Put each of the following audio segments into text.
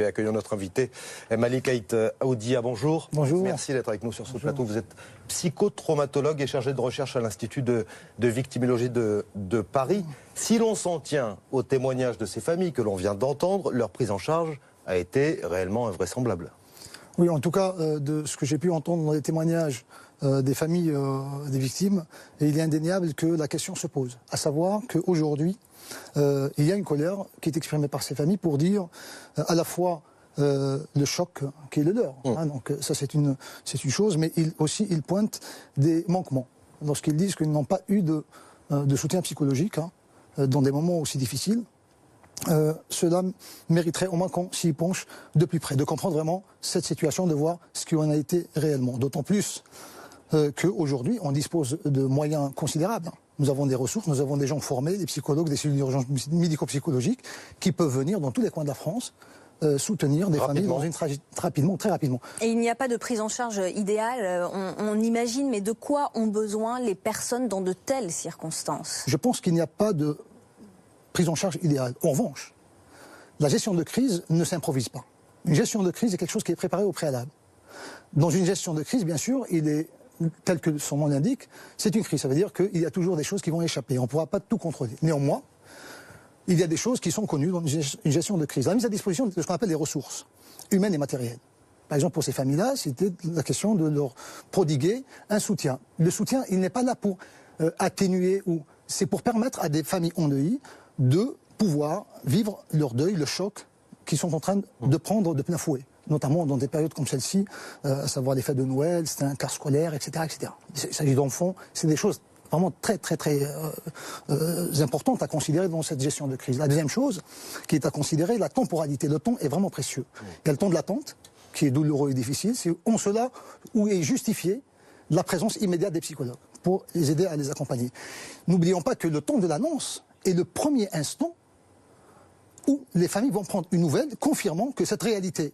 Accueillons notre invité, Malik Haït Aoudia. Bonjour. Bonjour. Merci d'être avec nous sur ce plateau. Vous êtes psychotraumatologue et chargé de recherche à l'Institut de victimologie de Paris. Si l'on s'en tient aux témoignages de ces familles que l'on vient d'entendre, leur prise en charge a été réellement invraisemblable. Oui, en tout cas, de ce que j'ai pu entendre dans les témoignages des familles des victimes, il est indéniable que la question se pose. À savoir qu'aujourd'hui, il y a une colère qui est exprimée par ces familles pour dire à la fois le choc qui est le leur. Donc ça c'est une chose, mais ils pointent des manquements lorsqu'ils disent qu'ils n'ont pas eu de soutien psychologique dans des moments aussi difficiles. Cela mériterait au moins qu'on s'y penche de plus près, de comprendre vraiment cette situation, de voir ce qui en a été réellement. D'autant plus qu'aujourd'hui, on dispose de moyens considérables. Nous avons des ressources, nous avons des gens formés, des psychologues, des cellules d'urgence médico-psychologiques, qui peuvent venir dans tous les coins de la France soutenir des familles dans très rapidement. Et il n'y a pas de prise en charge idéale, on imagine, mais de quoi ont besoin les personnes dans de telles circonstances? Je pense qu'il n'y a pas de prise en charge idéale. En revanche, la gestion de crise ne s'improvise pas. Une gestion de crise est quelque chose qui est préparé au préalable. Dans une gestion de crise, bien sûr, tel que son nom l'indique, c'est une crise. Ça veut dire qu'il y a toujours des choses qui vont échapper. On ne pourra pas tout contrôler. Néanmoins, il y a des choses qui sont connues dans une gestion de crise. La mise à disposition de ce qu'on appelle les ressources humaines et matérielles. Par exemple, pour ces familles-là, c'était la question de leur prodiguer un soutien. Le soutien, il n'est pas là pour atténuer ou c'est pour permettre à des familles endeuillées de pouvoir vivre leur deuil, le choc qu'ils sont en train de prendre de plein fouet, notamment dans des périodes comme celle-ci, à savoir les fêtes de Noël, c'est un quart scolaire, etc., etc. Il s'agit d'enfants, c'est des choses vraiment très importantes à considérer dans cette gestion de crise. La deuxième chose qui est à considérer, la temporalité. Le temps est vraiment précieux. Il y a le temps de l'attente, qui est douloureux et difficile, c'est en cela où est justifiée la présence immédiate des psychologues pour les aider à les accompagner. N'oublions pas que le temps de l'annonce est le premier instant où les familles vont prendre une nouvelle confirmant que cette réalité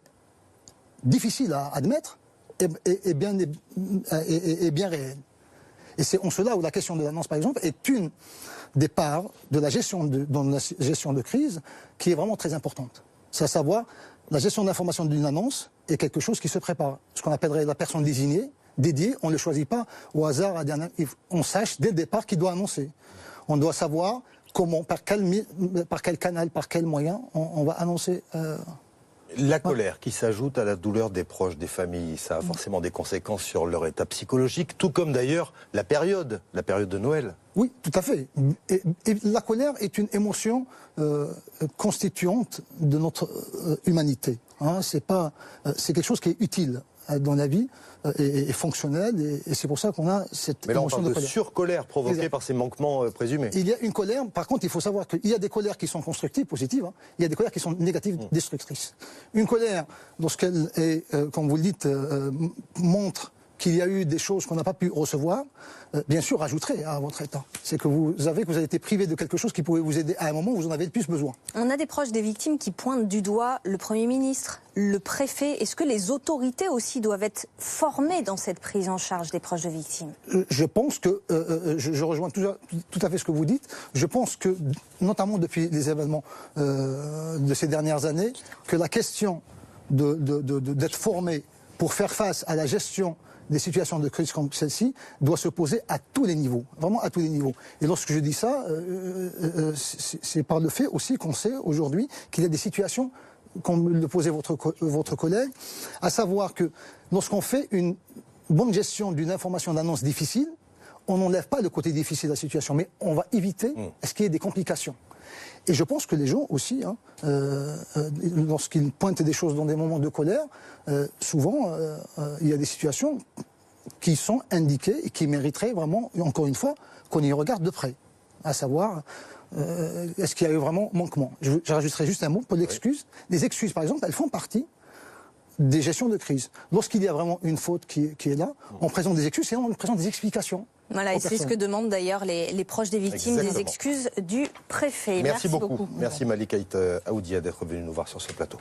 difficile à admettre est bien réelle. Et c'est en cela où la question de l'annonce, par exemple, est une des parts de la gestion de crise qui est vraiment très importante. C'est à savoir, la gestion de l'information d'une annonce est quelque chose qui se prépare. Ce qu'on appellerait la personne désignée, dédiée, on ne le choisit pas au hasard. On sache dès le départ qui doit annoncer. On doit savoir comment, par quel canal, par quel moyen on va annoncer. La colère qui s'ajoute à la douleur des proches, des familles, ça a forcément des conséquences sur leur état psychologique, tout comme d'ailleurs la période de Noël. Oui, tout à fait. Et la colère est une émotion constituante de notre humanité. C'est quelque chose qui est utile dans la vie et fonctionnel, et c'est pour ça qu'on a cette émotion de colère. Mais là, on parle de surcolère provoquée par ces manquements présumés. Il y a une colère, par contre, il faut savoir qu'il y a des colères qui sont constructives, positives, il y a des colères qui sont négatives, destructrices. Une colère, lorsqu'elle est, comme vous le dites, montre qu'il y a eu des choses qu'on n'a pas pu recevoir, bien sûr, rajouterait à votre état. C'est que vous avez été privé de quelque chose qui pouvait vous aider à un moment où vous en avez le plus besoin. On a des proches des victimes qui pointent du doigt le Premier ministre, le préfet. Est-ce que les autorités aussi doivent être formées dans cette prise en charge des proches de victimes? Je pense que, je rejoins tout à fait ce que vous dites, je pense que, notamment depuis les événements de ces dernières années, que la question d'être formé pour faire face à la gestion des situations de crise comme celle-ci doit se poser à tous les niveaux, vraiment à tous les niveaux. Et lorsque je dis ça, c'est par le fait aussi qu'on sait aujourd'hui qu'il y a des situations, comme le posait votre collègue, à savoir que lorsqu'on fait une bonne gestion d'une information d'annonce difficile, on n'enlève pas le côté difficile de la situation, mais on va éviter ce qu'il y ait des complications. Et je pense que les gens aussi, lorsqu'ils pointent des choses dans des moments de colère, souvent, il y a des situations qui sont indiquées et qui mériteraient vraiment, encore une fois, qu'on y regarde de près. À savoir, est-ce qu'il y a eu vraiment manquement? Je rajouterai juste un mot pour l'excuse. Les excuses, par exemple, elles font partie des gestions de crise. Lorsqu'il y a vraiment une faute qui est là, on présente des excuses et on présente des explications. Voilà, et c'est ce que demandent d'ailleurs les proches des victimes, des excuses du préfet. Merci beaucoup. Merci Malik Haït Aoudia d'être venu nous voir sur ce plateau.